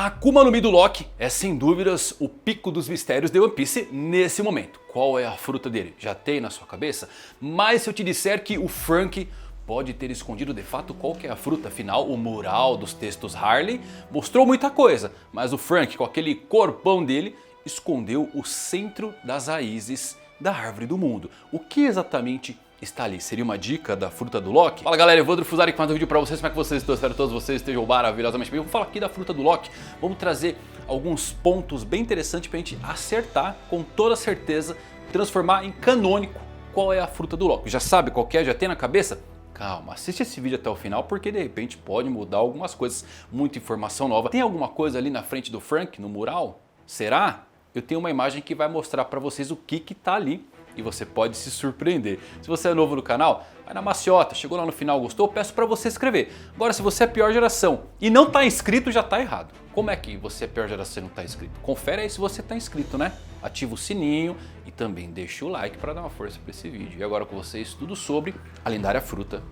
A Akuma no Mi do Loki é sem dúvidas o pico dos mistérios de One Piece nesse momento. Qual é a fruta dele? Já tem na sua cabeça? Mas se eu te disser que o Franky pode ter escondido de fato qual que é a fruta, afinal o mural dos textos Harley mostrou muita coisa, mas o Franky com aquele corpão dele escondeu o centro das raízes da árvore do mundo. O que exatamente está ali? Seria uma dica da fruta do Loki? Fala galera, Evandro Fusari com mais um vídeo pra vocês. Como é que vocês estão? Espero que todos vocês estejam maravilhosamente bem. Vamos falar aqui da fruta do Loki. Vamos trazer alguns pontos bem interessantes pra gente acertar com toda certeza, transformar em canônico qual é a fruta do Loki. Já sabe qual que é? Já tem na cabeça? Calma, assiste esse vídeo até o final porque de repente pode mudar algumas coisas. Muita informação nova. Tem alguma coisa ali na frente do Frank, no mural? Será? Eu tenho uma imagem que vai mostrar pra vocês o que tá ali. E você pode se surpreender. Se você é novo no canal, vai na maciota, chegou lá no final, gostou? Peço pra você se inscrever. Agora, se você é pior geração e não tá inscrito, já tá errado. Como é que você é pior geração e não tá inscrito? Confere aí se você tá inscrito, né? Ativa o sininho e também deixa o like pra dar uma força pra esse vídeo. E agora com vocês, tudo sobre a lendária fruta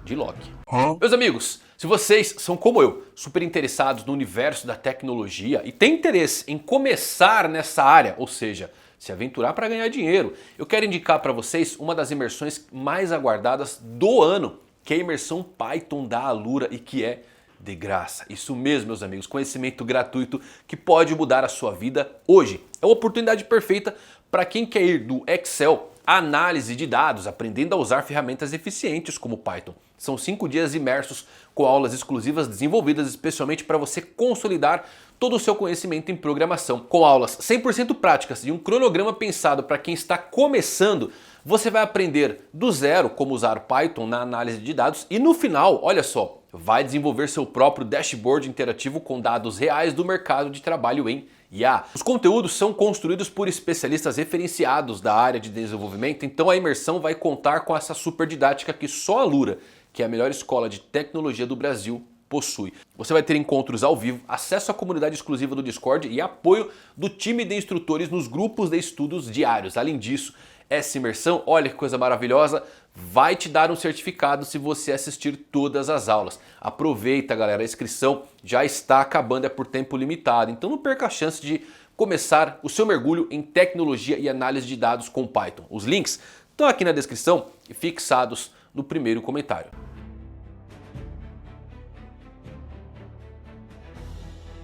de Loki. Meus amigos, se vocês são como eu, super interessados no universo da tecnologia e têm interesse em começar nessa área, ou seja, se aventurar para ganhar dinheiro, eu quero indicar para vocês uma das imersões mais aguardadas do ano, que é a imersão Python da Alura e que é de graça. Isso mesmo, meus amigos, conhecimento gratuito que pode mudar a sua vida hoje. É uma oportunidade perfeita para quem quer ir do Excel à análise de dados, aprendendo a usar ferramentas eficientes como Python. São 5 dias imersos com aulas exclusivas desenvolvidas especialmente para você consolidar todo o seu conhecimento em programação. Com aulas 100% práticas e um cronograma pensado para quem está começando, você vai aprender do zero como usar Python na análise de dados e no final, olha só, vai desenvolver seu próprio dashboard interativo com dados reais do mercado de trabalho em IA. Os conteúdos são construídos por especialistas referenciados da área de desenvolvimento, então a imersão vai contar com essa super didática que só a Alura, que é a melhor escola de tecnologia do Brasil, possui. Você vai ter encontros ao vivo, acesso à comunidade exclusiva do Discord e apoio do time de instrutores nos grupos de estudos diários. Além disso, essa imersão, olha que coisa maravilhosa, vai te dar um certificado se você assistir todas as aulas. Aproveita, galera, a inscrição já está acabando, é por tempo limitado, então não perca a chance de começar o seu mergulho em tecnologia e análise de dados com Python. Os links estão aqui na descrição e fixados no primeiro comentário.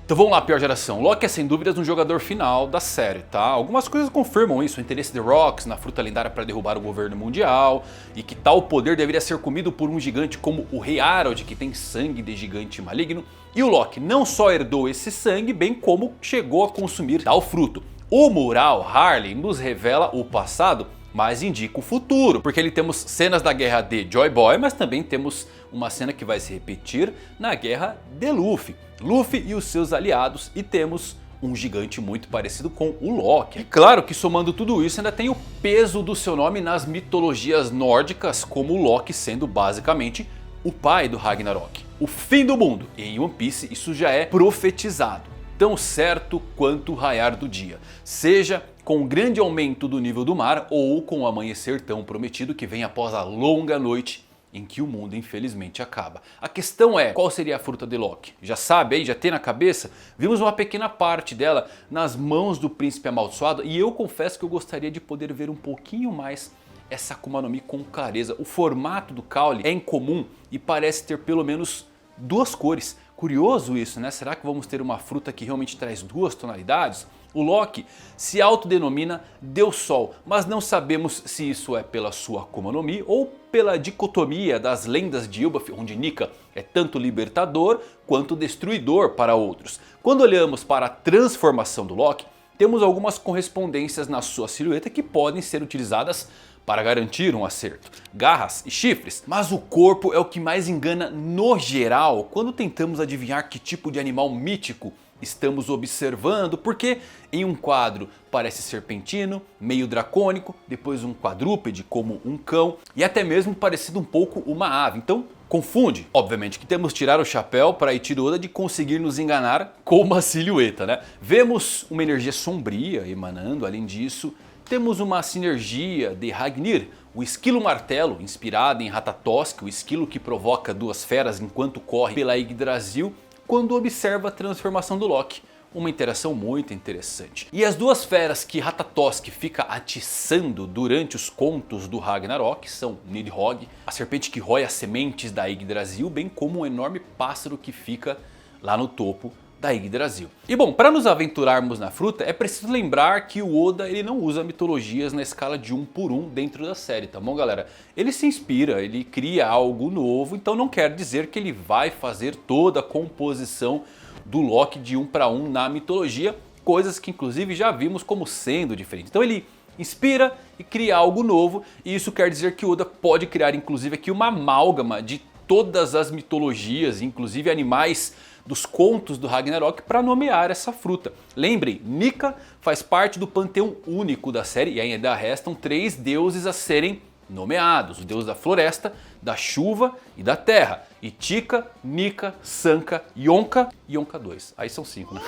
Então vamos lá, pior geração. Loki é sem dúvidas um jogador final da série, tá? Algumas coisas confirmam isso, o interesse de Rox na fruta lendária para derrubar o governo mundial e que tal poder deveria ser comido por um gigante como o Rei Harold, que tem sangue de gigante maligno. E o Loki não só herdou esse sangue, bem como chegou a consumir tal fruto. O mural Harley nos revela o passado, mas indica o futuro, porque ali temos cenas da guerra de Joy Boy, mas também temos uma cena que vai se repetir na guerra de Luffy. Luffy e os seus aliados, e temos um gigante muito parecido com o Loki. E claro que somando tudo isso ainda tem o peso do seu nome nas mitologias nórdicas, como o Loki sendo basicamente o pai do Ragnarok. O fim do mundo, e em One Piece isso já é profetizado, tão certo quanto o raiar do dia. Seja com o grande aumento do nível do mar ou com o amanhecer tão prometido que vem após a longa noite em que o mundo infelizmente acaba. A questão é, qual seria a fruta de Loki? Já sabe aí, já tem na cabeça? Vimos uma pequena parte dela nas mãos do príncipe amaldiçoado e eu confesso que eu gostaria de poder ver um pouquinho mais essa Akuma no Mi com clareza. O formato do caule é incomum e parece ter pelo menos duas cores. Curioso isso, né? Será que vamos ter uma fruta que realmente traz duas tonalidades? O Loki se autodenomina Deus Sol, mas não sabemos se isso é pela sua Akuma no Mi ou pela dicotomia das lendas de Ilbaf, onde Nika é tanto libertador quanto destruidor para outros. Quando olhamos para a transformação do Loki, temos algumas correspondências na sua silhueta que podem ser utilizadas para garantir um acerto. Garras e chifres, mas o corpo é o que mais engana no geral quando tentamos adivinhar que tipo de animal mítico estamos observando, porque em um quadro parece serpentino, meio dracônico, depois um quadrúpede como um cão e até mesmo parecido um pouco uma ave, então confunde. Obviamente que temos que tirar o chapéu para Eiichiro Oda de conseguir nos enganar com uma silhueta, né? Vemos uma energia sombria emanando, além disso temos uma sinergia de Ragnir, o esquilo martelo inspirado em Ratatosk, o esquilo que provoca duas feras enquanto corre pela Yggdrasil, quando observa a transformação do Loki. Uma interação muito interessante. E as duas feras que Ratatosk fica atiçando durante os contos do Ragnarok são Nidhogg, a serpente que rói as sementes da Yggdrasil, bem como um enorme pássaro que fica lá no topo da Yggdrasil. E bom, para nos aventurarmos na fruta, é preciso lembrar que o Oda ele não usa mitologias na escala de 1 por 1 dentro da série, tá bom galera? Ele se inspira, ele cria algo novo, então não quer dizer que ele vai fazer toda a composição do Loki de 1 para 1 na mitologia, coisas que inclusive já vimos como sendo diferentes. Então ele inspira e cria algo novo, e isso quer dizer que Oda pode criar inclusive aqui uma amálgama de todas as mitologias, inclusive animais dos contos do Ragnarok, para nomear essa fruta. Lembrem, Nika faz parte do panteão único da série e ainda restam 3 deuses a serem nomeados: o deus da floresta, da chuva e da terra. Itika, Nika, Sanka, Yonka e Yonka 2. Aí são 5, né?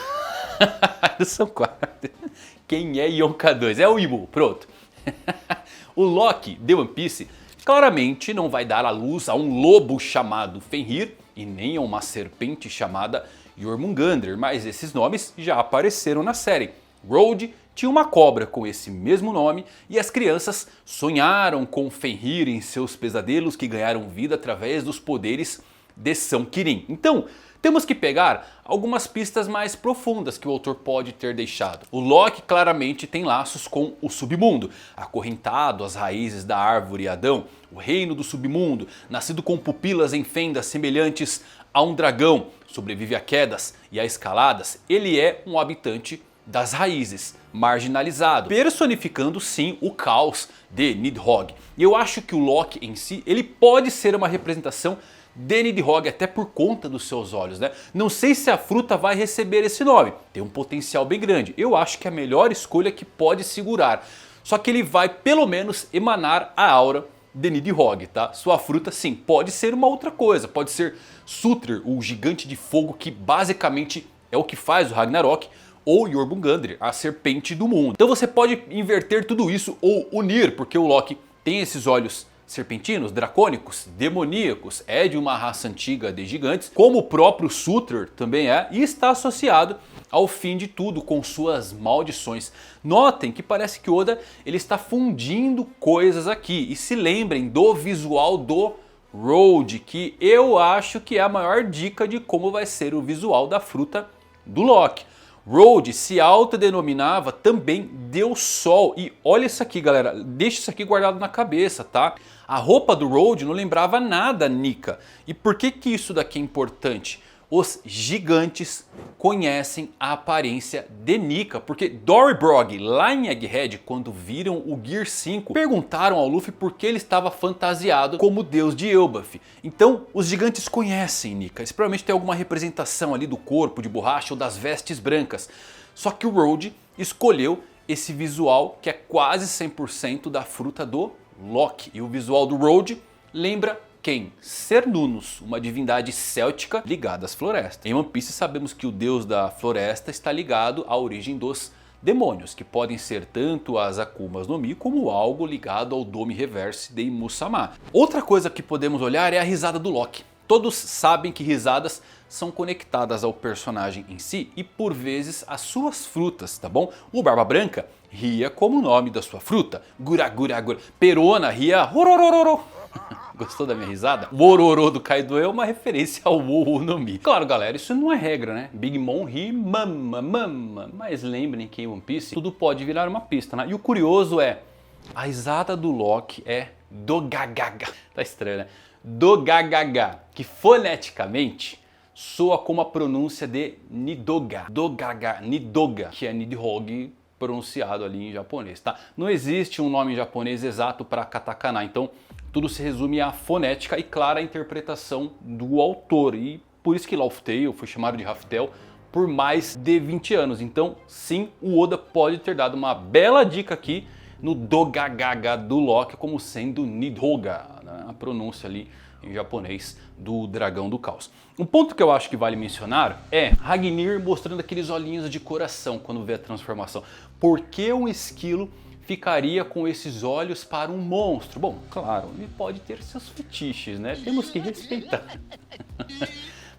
São 4. Quem é Yonka 2? É o Ibu, pronto. O Loki de One Piece claramente não vai dar à luz a um lobo chamado Fenrir e nem a uma serpente chamada Jormungandr, mas esses nomes já apareceram na série. Road tinha uma cobra com esse mesmo nome e as crianças sonharam com Fenrir em seus pesadelos que ganharam vida através dos poderes de São Quirin. Então, temos que pegar algumas pistas mais profundas que o autor pode ter deixado. O Loki claramente tem laços com o submundo, acorrentado às raízes da árvore Adão, o reino do submundo, nascido com pupilas em fendas semelhantes a um dragão, sobrevive a quedas e a escaladas. Ele é um habitante das raízes, marginalizado, personificando sim o caos de Nidhogg. E eu acho que o Loki em si, ele pode ser uma representação de Nidhogg, até por conta dos seus olhos, né? Não sei se a fruta vai receber esse nome, tem um potencial bem grande. Eu acho que é a melhor escolha que pode segurar, só que ele vai pelo menos emanar a aura de Nidhogg, tá? Sua fruta sim, pode ser uma outra coisa, pode ser Surtr, o gigante de fogo que basicamente é o que faz o Ragnarok, ou Jormungandr, a serpente do mundo. Então você pode inverter tudo isso ou unir, porque o Loki tem esses olhos serpentinos, dracônicos, demoníacos, é de uma raça antiga de gigantes, como o próprio Surtr também é, e está associado ao fim de tudo com suas maldições. Notem que parece que Oda ele está fundindo coisas aqui, e se lembrem do visual do Road, que eu acho que é a maior dica de como vai ser o visual da fruta do Loki. Road se autodenominava também Deus Sol. E olha isso aqui galera, deixa isso aqui guardado na cabeça, tá? A roupa do Road não lembrava nada Nika. E por que que isso daqui é importante? Os gigantes conhecem a aparência de Nika, porque Dory Brogg lá em Egghead, quando viram o Gear 5, perguntaram ao Luffy por que ele estava fantasiado como o deus de Elbaf. Então os gigantes conhecem Nika, eles provavelmente têm alguma representação ali do corpo de borracha ou das vestes brancas. Só que o Road escolheu esse visual que é quase 100% da fruta do Loki. E o visual do Road lembra quem? Cernunnos, uma divindade céltica ligada às florestas. Em One Piece sabemos que o deus da floresta está ligado à origem dos demônios, que podem ser tanto as Akumas no Mi como algo ligado ao Dome Reverse de Musama. Outra coisa que podemos olhar é a risada do Loki. Todos sabem que risadas são conectadas ao personagem em si e por vezes às suas frutas, tá bom? O Barba Branca ria como o nome da sua fruta, Gura Gura Gura. Perona ria Hororororo. Gostou da minha risada? O Ororô do Kaido é uma referência ao Wou no Mi. Claro galera, isso não é regra, né? Big Mom ri mama mama. Mas lembrem que em One Piece tudo pode virar uma pista, né? E o curioso é, a risada do Loki é Dogagaga. Tá estranho, né? Dogagaga, que foneticamente soa como a pronúncia de Nidoga. Dogaga, Nidoga, que é Nidhogg pronunciado ali em japonês, tá? Não existe um nome em japonês exato para katakana, então tudo se resume à fonética e clara interpretação do autor. E por isso que Laugh Tale foi chamado de Raftel por mais de 20 anos. Então sim, o Oda pode ter dado uma bela dica aqui no Dogagaga do Loki como sendo Nidhogga, né? A pronúncia ali em japonês do dragão do caos. Um ponto que eu acho que vale mencionar é Ragnir mostrando aqueles olhinhos de coração quando vê a transformação. Por que um esquilo ficaria com esses olhos para um monstro? Bom, claro, ele pode ter seus fetiches, né? Temos que respeitar.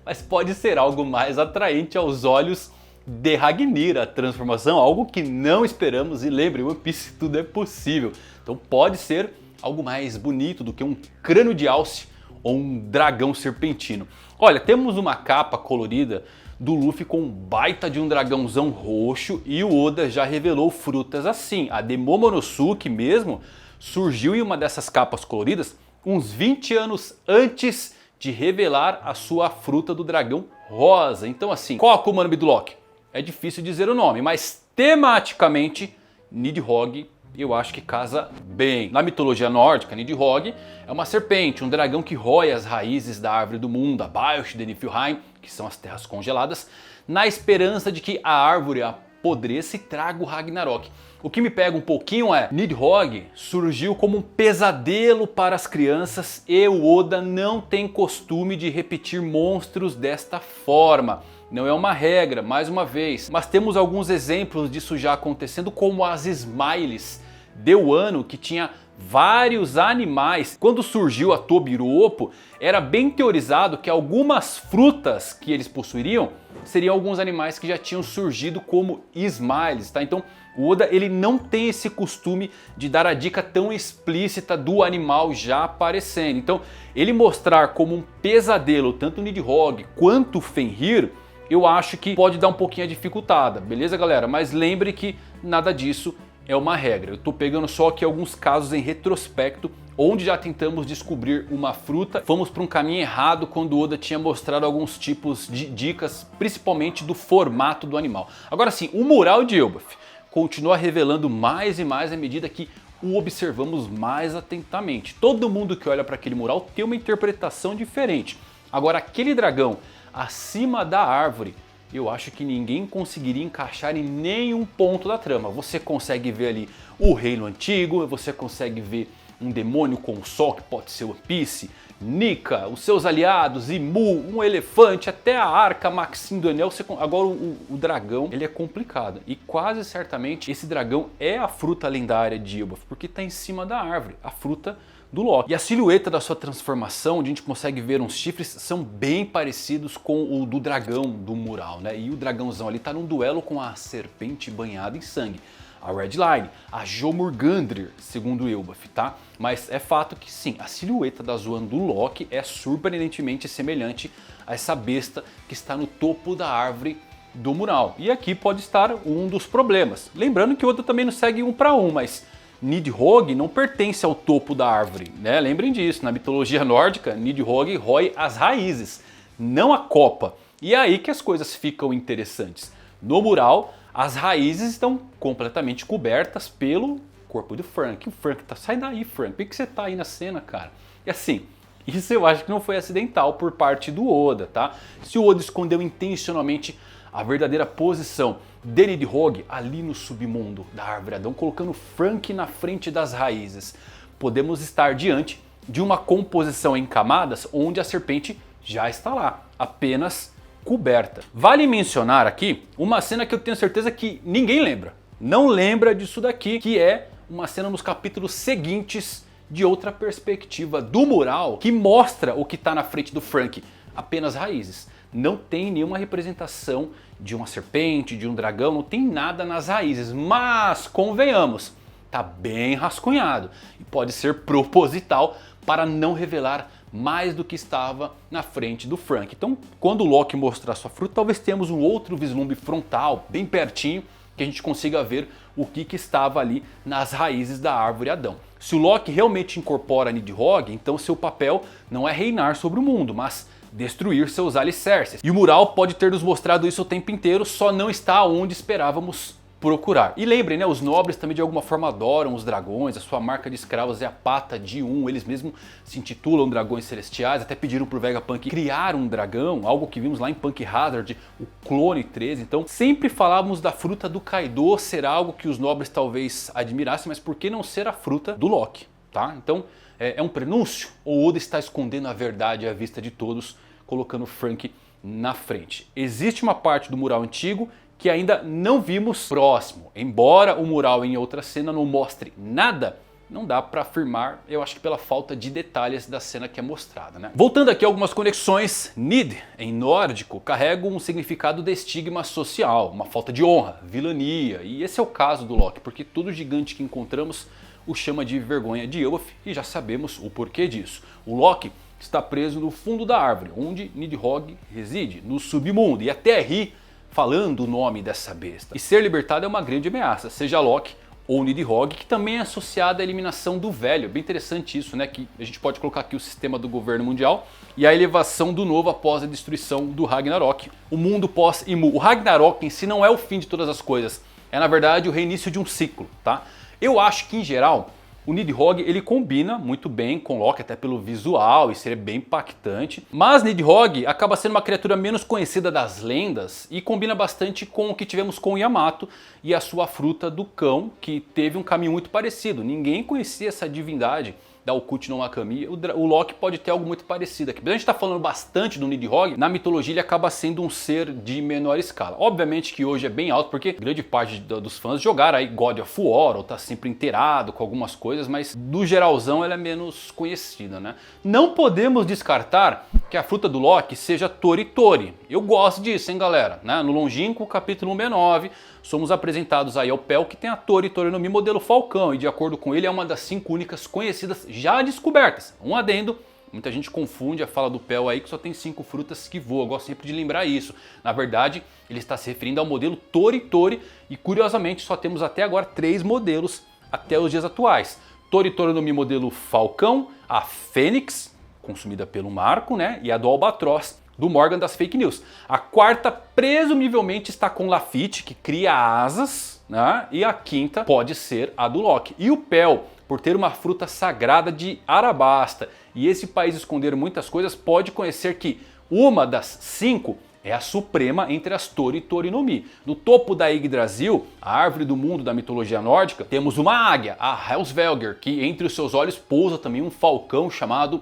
mas pode ser algo mais atraente aos olhos de Ragnir, a transformação, algo que não esperamos. E lembre, One Piece tudo é possível. Então pode ser algo mais bonito do que um crânio de alce ou um dragão serpentino. Olha, temos uma capa colorida do Luffy com um baita de um dragãozão roxo e o Oda já revelou frutas assim. A de Momonosuke mesmo surgiu em uma dessas capas coloridas uns 20 anos antes de revelar a sua fruta do dragão rosa. Então assim, qual a Akuma no Mi do Loki? É difícil dizer o nome, mas tematicamente Nidhogg eu acho que casa bem. Na mitologia nórdica, Nidhogg é uma serpente, um dragão que rói as raízes da árvore do mundo, abaixo de Niflheim, que são as terras congeladas, na esperança de que a árvore apodreça e traga o Ragnarok. O que me pega um pouquinho é, Nidhogg surgiu como um pesadelo para as crianças e o Oda não tem costume de repetir monstros desta forma. Não é uma regra, mais uma vez, mas temos alguns exemplos disso já acontecendo, como as Smiles de Wano, que tinha vários animais. Quando surgiu a Tobiropo, era bem teorizado que algumas frutas que eles possuiriam seriam alguns animais que já tinham surgido como Smiles, tá? Então o Oda ele não tem esse costume de dar a dica tão explícita do animal já aparecendo. Então ele mostrar como um pesadelo tanto o Nidhogg quanto o Fenrir, eu acho que pode dar um pouquinho a dificultada, beleza galera? Mas lembre que nada disso é uma regra. Eu tô pegando só aqui alguns casos em retrospecto, onde já tentamos descobrir uma fruta. Fomos para um caminho errado quando o Oda tinha mostrado alguns tipos de dicas, principalmente do formato do animal. Agora sim, o mural de Elbaf continua revelando mais e mais à medida que o observamos mais atentamente. Todo mundo que olha para aquele mural tem uma interpretação diferente. Agora aquele dragão acima da árvore, eu acho que ninguém conseguiria encaixar em nenhum ponto da trama. Você consegue ver ali o reino antigo, você consegue ver um demônio com o sol que pode ser One Piece, Nika, os seus aliados, Imu, um elefante, até a arca Maxim do Enel. Agora o dragão, ele é complicado e quase certamente esse dragão é a fruta lendária de Elbaf, porque está em cima da árvore, a fruta do Loki. E a silhueta da sua transformação, onde a gente consegue ver uns chifres, são bem parecidos com o do dragão do mural, né? E o dragãozão ali tá num duelo com a serpente banhada em sangue, a Red Line, a Jomurgandr, segundo Elbaf, tá? Mas é fato que sim, a silhueta da Zoan do Loki é surpreendentemente semelhante a essa besta que está no topo da árvore do mural. E aqui pode estar um dos problemas. Lembrando que o Oda também não segue um para um, mas Nidhogg não pertence ao topo da árvore, né? Lembrem disso, na mitologia nórdica, Nidhogg rói as raízes, não a copa. E é aí que as coisas ficam interessantes. No mural, as raízes estão completamente cobertas pelo corpo do Frank. O Frank tá, sai daí Frank, por que você tá aí na cena, cara? E assim, isso eu acho que não foi acidental por parte do Oda, tá? Se o Oda escondeu intencionalmente a verdadeira posição de Nidhogg ali no submundo da árvore Adão, colocando Frank na frente das raízes, podemos estar diante de uma composição em camadas onde a serpente já está lá, apenas coberta. Vale mencionar aqui uma cena que eu tenho certeza que ninguém lembra, não lembra disso daqui, que é uma cena nos capítulos seguintes de outra perspectiva do mural que mostra o que está na frente do Frank, apenas raízes. Não tem nenhuma representação de uma serpente, de um dragão, não tem nada nas raízes, mas convenhamos, tá bem rascunhado e pode ser proposital para não revelar mais do que estava na frente do Frank. Então, quando o Loki mostrar sua fruta, talvez tenhamos um outro vislumbre frontal, bem pertinho, que a gente consiga ver o que estava ali nas raízes da árvore Adão. Se o Loki realmente incorpora Nidhogg, então seu papel não é reinar sobre o mundo, mas destruir seus alicerces. E o mural pode ter nos mostrado isso o tempo inteiro, só não está onde esperávamos procurar. E lembrem, né, os nobres também de alguma forma adoram os dragões, a sua marca de escravos é a pata de um, eles mesmos se intitulam dragões celestiais, até pediram pro Vegapunk criar um dragão, algo que vimos lá em Punk Hazard, o Clone 13, então sempre falávamos da fruta do Kaido ser algo que os nobres talvez admirassem, mas por que não ser a fruta do Loki, tá? Então é um prenúncio ou Oda está escondendo a verdade à vista de todos, colocando Frank na frente? Existe uma parte do mural antigo que ainda não vimos próximo. Embora o mural em outra cena não mostre nada não dá pra afirmar, eu acho que pela falta de detalhes da cena que é mostrada, né? Voltando aqui a algumas conexões, Nid, em nórdico, carrega um significado de estigma social, uma falta de honra, vilania, e esse é o caso do Loki, porque todo gigante que encontramos o chama de vergonha de Beowulf e já sabemos o porquê disso. O Loki está preso no fundo da árvore, onde Nidhogg reside, no submundo, e até ri falando o nome dessa besta. E ser libertado é uma grande ameaça, seja Loki ou Nidhogg, que também é associada à eliminação do velho. Bem interessante isso, né? Que a gente pode colocar aqui o sistema do governo mundial e a elevação do novo após a destruição do Ragnarok. O mundo pós-Imu. O Ragnarok em si não é o fim de todas as coisas, é na verdade o reinício de um ciclo, tá? Eu acho que em geral o Nidhogg ele combina muito bem com Loki, até pelo visual, e seria bem impactante. Mas Nidhogg acaba sendo uma criatura menos conhecida das lendas e combina bastante com o que tivemos com Yamato e a sua fruta do cão, que teve um caminho muito parecido. Ninguém conhecia essa divindade da Okut no Wakami. O Loki pode ter algo muito parecido aqui. A gente está falando bastante do Nidhogg, na mitologia ele acaba sendo um ser de menor escala. Obviamente que hoje é bem alto, porque grande parte dos fãs jogaram aí God of War, ou tá sempre inteirado com algumas coisas, mas do geralzão ela é menos conhecida, né? Não podemos descartar que a fruta do Loki seja Tori Tori. Eu gosto disso, hein, galera? Né? No longínquo capítulo 69, somos apresentados aí ao Pel, que tem a Tori Tori no Mi modelo Falcão, e de acordo com ele é uma das 5 únicas conhecidas já descobertas. Um adendo, muita gente confunde a fala do Pel aí que só tem 5 frutas que voam, eu gosto sempre de lembrar isso. Na verdade, ele está se referindo ao modelo Tori Tori, e curiosamente só temos até agora 3 modelos até os dias atuais. Tori Tori no Mi modelo Falcão, a Fênix, consumida pelo Marco, né? E a do Albatross, do Morgan das Fake News. A quarta, presumivelmente, está com Lafitte, que cria asas, né? E a quinta pode ser a do Loki. E o Pel, por ter uma fruta sagrada de Arabasta e esse país esconder muitas coisas, pode conhecer que uma das 5 é a suprema entre as Tori Tori no Mi. No topo da Yggdrasil, a árvore do mundo da mitologia nórdica, temos uma águia, a Helsvelgr, que entre os seus olhos pousa também um falcão chamado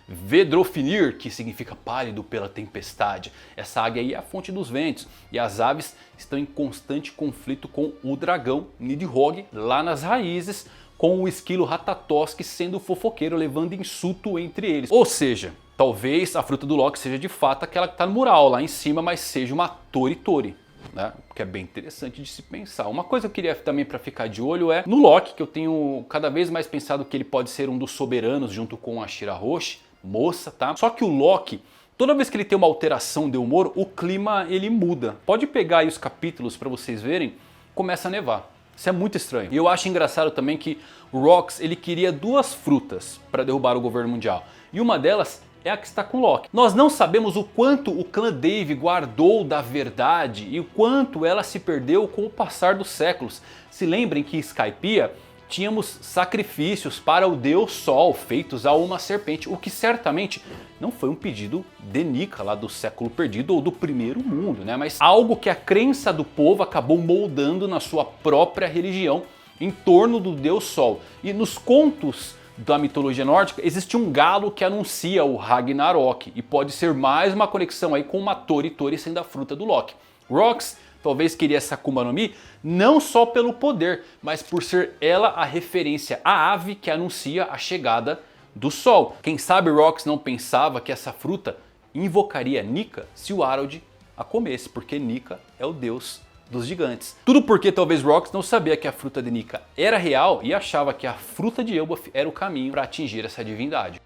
Vedrofnir, que significa pálido pela tempestade. Essa águia aí é a fonte dos ventos, e as aves estão em constante conflito com o dragão Nidhogg lá nas raízes, com o esquilo Ratatosk sendo fofoqueiro, levando insulto entre eles. Ou seja, talvez a fruta do Loki seja de fato aquela que está no mural lá em cima, mas seja uma Tori Tori, né? Que é bem interessante de se pensar. Uma coisa que eu queria também para ficar de olho é no Loki, que eu tenho cada vez mais pensado que ele pode ser um dos soberanos junto com a Shirahoshi, moça, tá? Só que o Loki, toda vez que ele tem uma alteração de humor, o clima ele muda. Pode pegar aí os capítulos para vocês verem, começa a nevar. Isso é muito estranho. E eu acho engraçado também que o Rox ele queria 2 frutas para derrubar o governo mundial. E uma delas é a que está com Loki. Nós não sabemos o quanto o clã Dave guardou da verdade e o quanto ela se perdeu com o passar dos séculos. Se lembrem que em Skypiea tínhamos sacrifícios para o Deus Sol feitos a uma serpente, o que certamente não foi um pedido de Nika lá do século perdido ou do primeiro mundo, né? Mas algo que a crença do povo acabou moldando na sua própria religião em torno do Deus Sol. E nos contos da mitologia nórdica existe um galo que anuncia o Ragnarok, e pode ser mais uma conexão aí com uma Tori Tori sendo a fruta do Loki. Rox talvez queria essa Akuma no Mi não só pelo poder, mas por ser ela a referência à ave que anuncia a chegada do sol. Quem sabe Rox não pensava que essa fruta invocaria Nika se o Harald a comesse, porque Nika é o deus dos gigantes. Tudo porque talvez Rox não sabia que a fruta de Nika era real e achava que a fruta de Beowulf era o caminho para atingir essa divindade.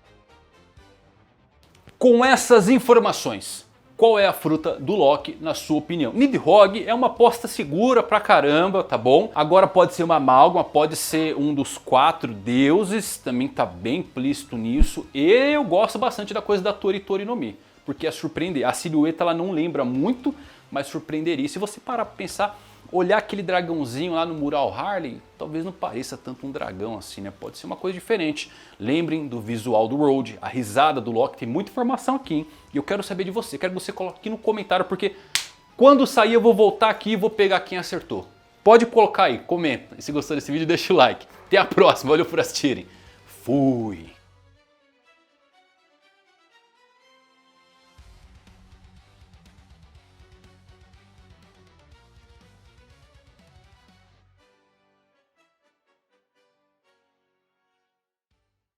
Com essas informações, qual é a fruta do Loki, na sua opinião? Nidhogg é uma aposta segura pra caramba, tá bom? Agora pode ser uma amálgama, pode ser um dos 4 deuses, também tá bem implícito nisso. E eu gosto bastante da coisa da Tori Tori no Mi, porque é surpreender. A silhueta ela não lembra muito, mas surpreenderia. Se você parar pra pensar, olhar aquele dragãozinho lá no mural Harley, talvez não pareça tanto um dragão assim, né? Pode ser uma coisa diferente. Lembrem do visual do Road, a risada do Loki, tem muita informação aqui, hein? E eu quero saber de você, quero que você coloque aqui no comentário, porque quando sair eu vou voltar aqui e vou pegar quem acertou. Pode colocar aí, comenta. E se gostou desse vídeo, deixa o like. Até a próxima, valeu por assistirem. Fui!